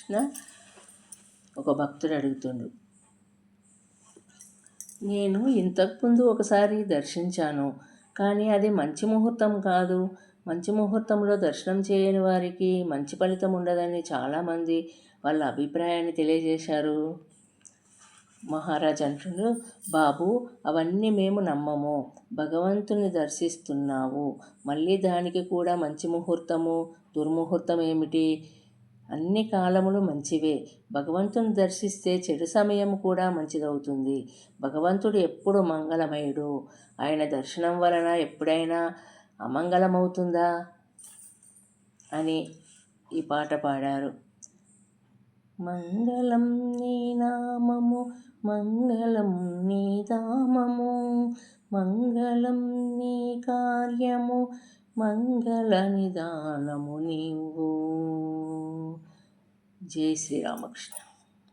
శ్రీరామకృష్ణ. ఒక భక్తుడు అడుగుతుండు, నేను ఇంతకుముందు ఒకసారి దర్శించాను, కానీ అది మంచి ముహూర్తం కాదు. మంచి ముహూర్తంలో దర్శనం చేయని వారికి మంచి ఫలితం ఉండదని చాలామంది వాళ్ళ అభిప్రాయాన్ని తెలియజేశారు. మహారాజ్ అంటుండు, బాబు అవన్నీ మేము నమ్మము. భగవంతుని దర్శిస్తున్నావు, మళ్ళీ దానికి కూడా మంచి ముహూర్తము దుర్ముహూర్తం ఏమిటి? అన్ని కాలములు మంచివే. భగవంతుని దర్శిస్తే చెడు సమయం కూడా మంచిదవుతుంది. భగవంతుడు ఎప్పుడు మంగళమయుడు. ఆయన దర్శనం వలన ఎప్పుడైనా అమంగళమవుతుందా అని ఈ పాట పాడారు. మంగళం నీ నామము, మంగళం నీ ధామము, మంగళం నీ కార్యము, మంగళ నిదానము నీవు. జై శ్రీరామకృష్ణ.